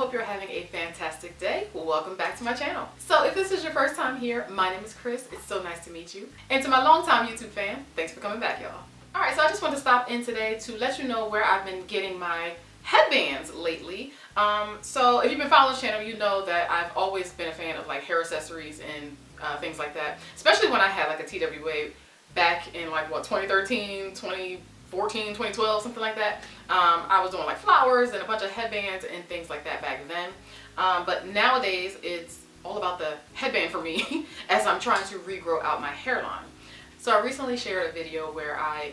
hope you're having a fantastic day. Welcome back to my channel. So if this is your first time here, my name is Chris. It's so nice to meet you. And to my longtime YouTube fan, thanks for coming back, y'all. Alright, so I just want to stop in today to let you know where I've been getting my headbands lately. So if you've been following the channel, you know that I've always been a fan of like hair accessories and things like that. Especially when I had like a TWA back in like what, 2013, 2014, 2012, something like that. I was doing like flowers and a bunch of headbands and things like that back then. But nowadays it's all about the headband for me as I'm trying to regrow out my hairline. So I recently shared a video where I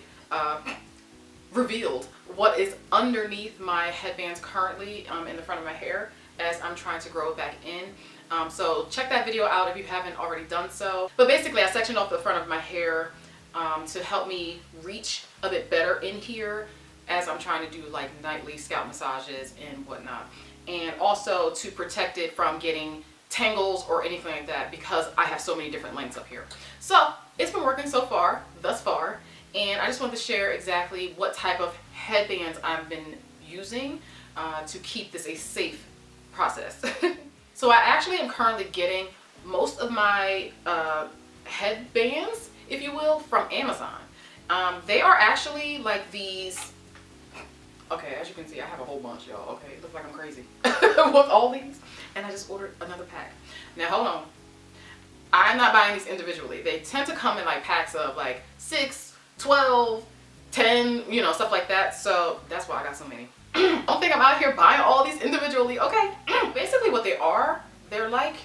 revealed what is underneath my headbands currently in the front of my hair as I'm trying to grow it back in. So check that video out if you haven't already done so. But basically I sectioned off the front of my hair to help me reach a bit better in here as I'm trying to do like nightly scalp massages and whatnot. And also to protect it from getting tangles or anything like that because I have so many different lengths up here. So it's been working so far, thus far. And I just wanted to share exactly what type of headbands I've been using to keep this a safe process. So I actually am currently getting most of my headbands, if you will, from Amazon. They are actually like these, okay, as you can see I have a whole bunch, y'all. Okay, it looks like I'm crazy with all these, and I just ordered another pack. Now hold on, I'm not buying these individually. They tend to come in like packs of like 6, 12, 10, you know, stuff like that. So that's why I got so many. Don't think I'm out here buying all these individually. Okay, basically what they are, they're like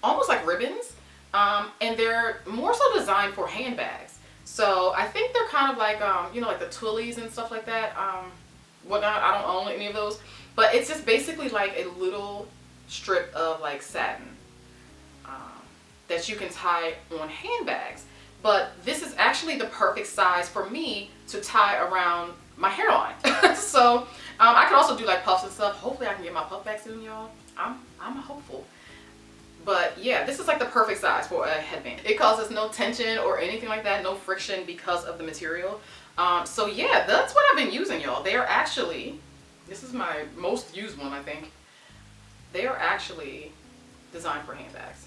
almost like ribbons, and they're more so designed for handbags. So I think they're kind of like you know, like the Twillies and stuff like that, whatnot. I don't own any of those, but it's just basically like a little strip of like satin that you can tie on handbags. But this is actually the perfect size for me to tie around my hairline. So I can also do like puffs and stuff. Hopefully I can get my puff back soon, y'all. I'm hopeful. But yeah, this is like the perfect size for a headband. It causes no tension or anything like that, no friction because of the material. So yeah, that's what I've been using, y'all. They are actually, this is my most used one, I think. They are actually designed for handbags.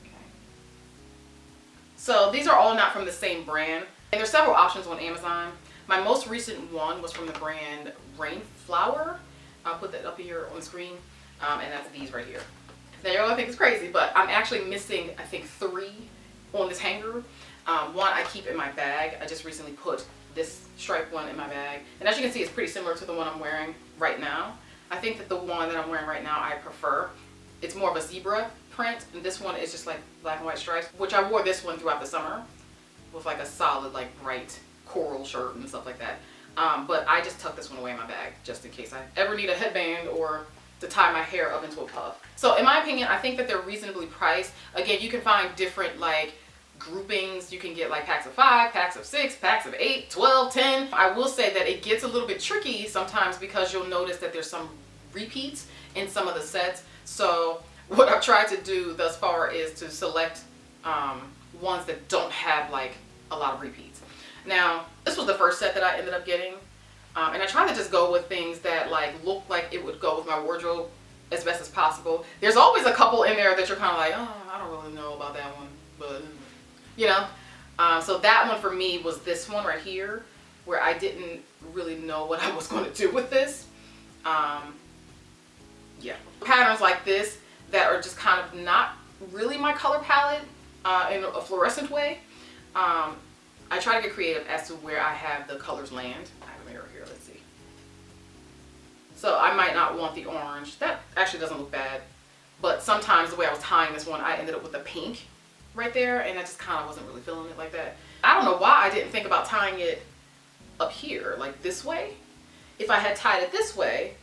Okay. So these are all not from the same brand. And there's several options on Amazon. My most recent one was from the brand Rainflower. I'll put that up here on the screen. And that's these right here. Now you're gonna think it's crazy, but I'm actually missing, I think, 3 on this hanger. One I keep in my bag. I just recently put this striped one in my bag. And as you can see, it's pretty similar to the one I'm wearing right now. I think that the one that I'm wearing right now I prefer. It's more of a zebra print, and this one is just like black and white stripes, which I wore this one throughout the summer with like a solid, like bright coral shirt and stuff like that. But I just tucked this one away in my bag just in case I ever need a headband or to tie my hair up into a puff. So in my opinion, I think that they're reasonably priced. Again, you can find different like groupings. You can get like packs of 5, packs of 6, packs of 8, 12, 10. I will say that it gets a little bit tricky sometimes because you'll notice that there's some repeats in some of the sets. So what I've tried to do thus far is to select ones that don't have like a lot of repeats. Now, this was the first set that I ended up getting. And I try to just go with things that like look like it would go with my wardrobe as best as possible. There's always a couple in there that you're kind of like, oh, I don't really know about that one, but you know. So that one for me was this one right here, where I didn't really know what I was going to do with this. Yeah, patterns like this that are just kind of not really my color palette in a fluorescent way. I try to get creative as to where I have the colors land. I have a mirror here, let's see. So I might not want the orange. That actually doesn't look bad. But sometimes the way I was tying this one, I ended up with the pink right there, and I just kind of wasn't really feeling it like that. I don't know why I didn't think about tying it up here, like this way. If I had tied it this way,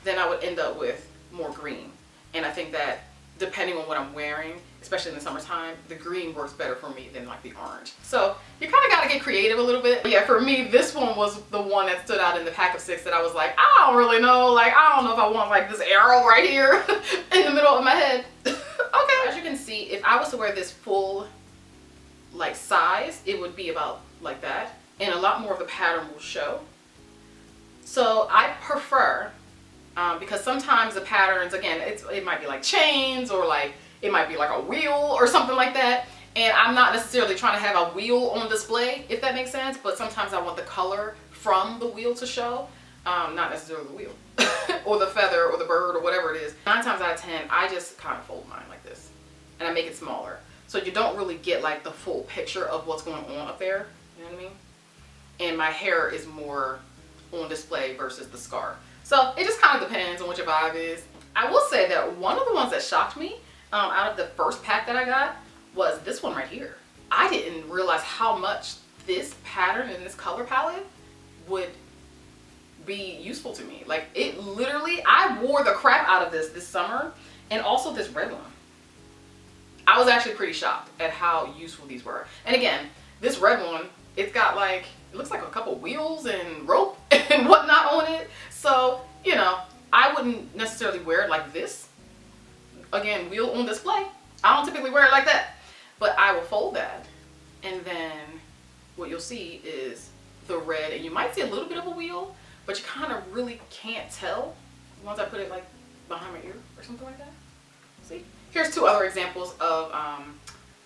then I would end up with more green. And I think that depending on what I'm wearing, especially in the summertime, the green works better for me than like the orange. So you kind of got to get creative a little bit. But yeah, for me, this one was the one that stood out in the pack of 6 that I was like, I don't really know. Like, I don't know if I want like this arrow right here in the middle of my head. Okay. As you can see, if I was to wear this full like size, it would be about like that. And a lot more of the pattern will show. So I prefer because sometimes the patterns, again, it might be like chains, or like it might be like a wheel or something like that. And I'm not necessarily trying to have a wheel on display, if that makes sense, but sometimes I want the color from the wheel to show, not necessarily the wheel or the feather or the bird or whatever it is. 9 times out of 10, I just kind of fold mine like this and I make it smaller. So you don't really get like the full picture of what's going on up there, you know what I mean? And my hair is more on display versus the scarf. So it just kind of depends on what your vibe is. I will say that one of the ones that shocked me out of the first pack that I got was this one right here. I didn't realize how much this pattern and this color palette would be useful to me. Like, it literally, I wore the crap out of this summer, and also this red one. I was actually pretty shocked at how useful these were. And again, this red one, it's got like, it looks like a couple wheels and rope and whatnot on it. So, you know, I wouldn't necessarily wear it like this. Again, wheel on display. I don't typically wear it like that. But I will fold that, and then what you'll see is the red, and you might see a little bit of a wheel, but you kind of really can't tell once I put it like behind my ear or something like that. See? Here's 2 other examples of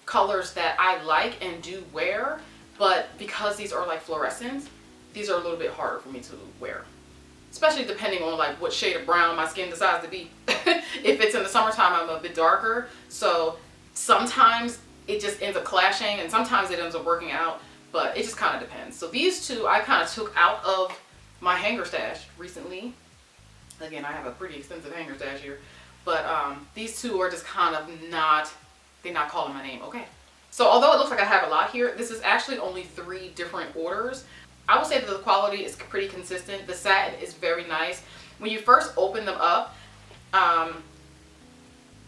colors that I like and do wear, but because these are like fluorescents, these are a little bit harder for me to wear. Especially depending on like what shade of brown my skin decides to be. If it's in the summertime, I'm a bit darker, so sometimes it just ends up clashing, and sometimes it ends up working out, but it just kind of depends. So these 2 I kind of took out of my hanger stash recently. Again, I have a pretty extensive hanger stash here, but these 2 are just kind of they're not calling my name. Okay. So although it looks like I have a lot here, this is actually only 3 different orders. I would say that the quality is pretty consistent. The satin is very nice. When you first open them up,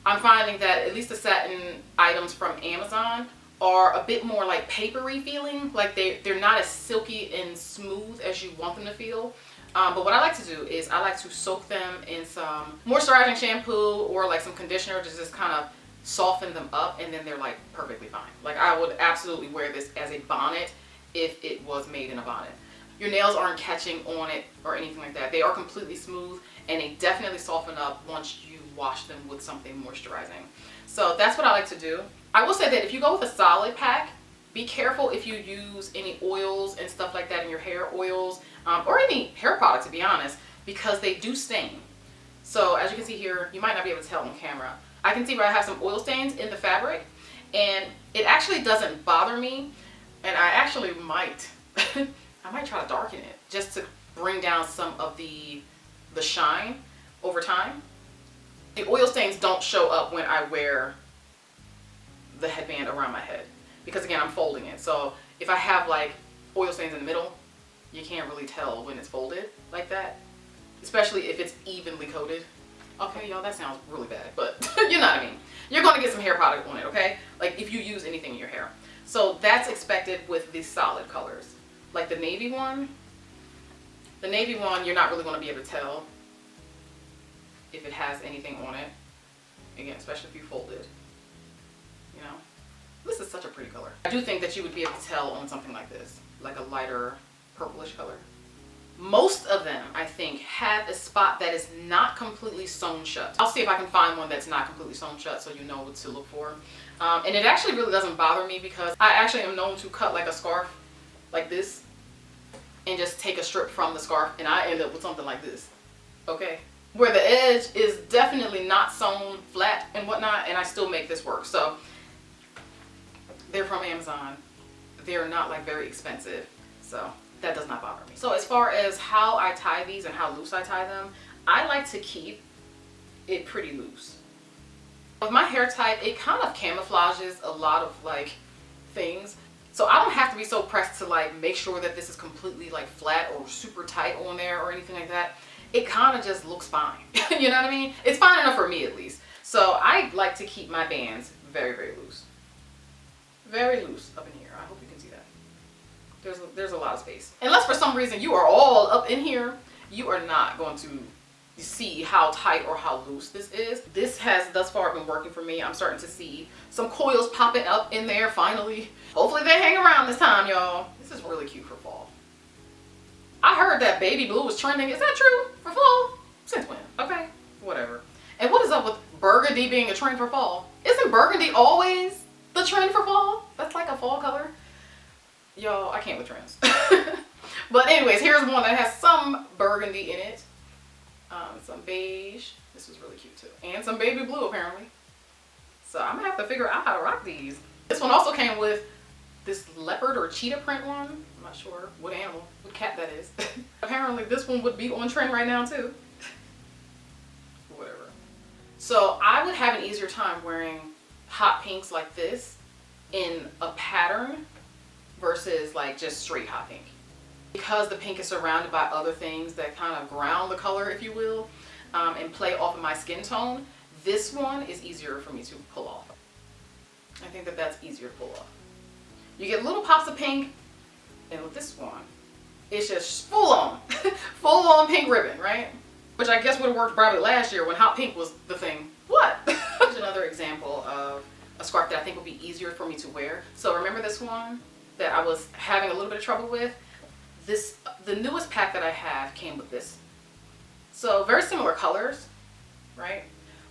I'm finding that at least the satin items from Amazon are a bit more like papery feeling. Like they're not as silky and smooth as you want them to feel. But what I like to do is I like to soak them in some moisturizing shampoo or like some conditioner to just kind of soften them up, and then they're like perfectly fine. Like, I would absolutely wear this as a bonnet if it was made in a bonnet. Your nails aren't catching on it or anything like that. They are completely smooth, and they definitely soften up once you wash them with something moisturizing. So that's what I like to do. I will say that if you go with a solid pack, be careful if you use any oils and stuff like that in your hair, oils or any hair product, to be honest, because they do stain. So as you can see here, you might not be able to tell on camera, I can see where I have some oil stains in the fabric, and it actually doesn't bother me, and I actually might I might try to darken it just to bring down some of the shine over time. The oil stains don't show up when I wear the headband around my head, because again, I'm folding it. So if I have like oil stains in the middle, you can't really tell when it's folded like that, especially if it's evenly coated. Okay, y'all, that sounds really bad, but you know what I mean. You're going to get some hair product on it, okay? Like if you use anything in your hair. So that's expected with these solid colors. Like the navy one, you're not really going to be able to tell if it has anything on it. Again, especially if you fold it. You know, this is such a pretty color. I do think that you would be able to tell on something like this, like a lighter purplish color. Most of them, I think, have a spot that is not completely sewn shut. I'll see if I can find one that's not completely sewn shut so you know what to look for. And it actually really doesn't bother me, because I actually am known to cut like a scarf like this and just take a strip from the scarf, and I end up with something like this, okay? Where the edge is definitely not sewn flat and whatnot, and I still make this work. So they're from Amazon. They're not like very expensive, so that does not bother me. So as far as how I tie these and how loose I tie them, I like to keep it pretty loose. With my hair type, it kind of camouflages a lot of like things. So I don't have to be so pressed to like make sure that this is completely like flat or super tight on there or anything like that. It kind of just looks fine. You know what I mean? It's fine enough for me, at least. So I like to keep my bands very, very loose. Very loose up in here. I hope you can see that. There's a lot of space. Unless for some reason you are all up in here, you are not going to see how tight or how loose this is. This has thus far been working for me. I'm starting to see some coils popping up in there finally. Hopefully they hang around this time, y'all. This is really cute for fall. I heard that baby blue was trending. Is that true? For fall? Since when? Okay, whatever. And what is up with burgundy being a trend for fall? Isn't burgundy always the trend for fall? That's like a fall color. Y'all, I can't with trends. But anyways, here's one that has some burgundy in it. Some beige. This was really cute too. And some baby blue apparently. So I'm gonna have to figure out how to rock these. This one also came with this leopard or cheetah print one. I'm not sure what animal, what cat that is. Apparently this one would be on trend right now too. Whatever. So I would have an easier time wearing hot pinks like this in a pattern versus like just straight hot pink. Because the pink is surrounded by other things that kind of ground the color, if you will, and play off of my skin tone, this one is easier for me to pull off. I think that that's easier to pull off. You get little pops of pink, and with this one, it's just full on, full on pink ribbon, right? Which I guess would have worked probably last year when hot pink was the thing. What? Here's another example of a scarf that I think would be easier for me to wear. So remember this one that I was having a little bit of trouble with? The newest pack that I have came with this. So very similar colors, right?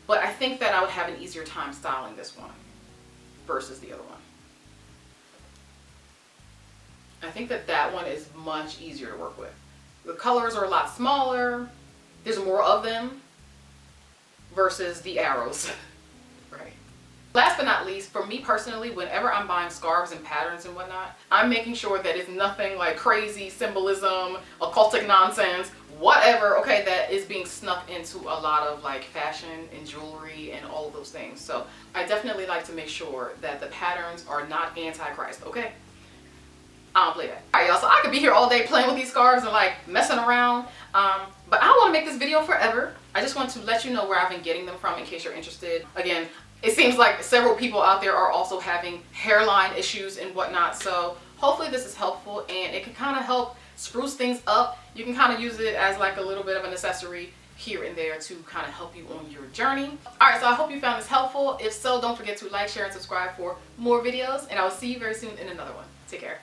But I think that I would have an easier time styling this one versus the other one. I think that that one is much easier to work with. The colors are a lot smaller. There's more of them versus the arrows, right? Last but not least, for me personally, whenever I'm buying scarves and patterns and whatnot, I'm making sure that it's nothing like crazy symbolism, occultic nonsense, whatever, okay, that is being snuck into a lot of like fashion and jewelry and all of those things. So I definitely like to make sure that the patterns are not anti-Christ, okay? I don't play that. Alright y'all, so I could be here all day playing with these scarves and like messing around, but I don't want to make this video forever. I just want to let you know where I've been getting them from in case you're interested. Again, it seems like several people out there are also having hairline issues and whatnot, so hopefully this is helpful and it can kind of help spruce things up. You can kind of use it as like a little bit of an accessory here and there to kind of help you on your journey. Alright, so I hope you found this helpful. If so, don't forget to like, share, and subscribe for more videos, and I will see you very soon in another one. Take care.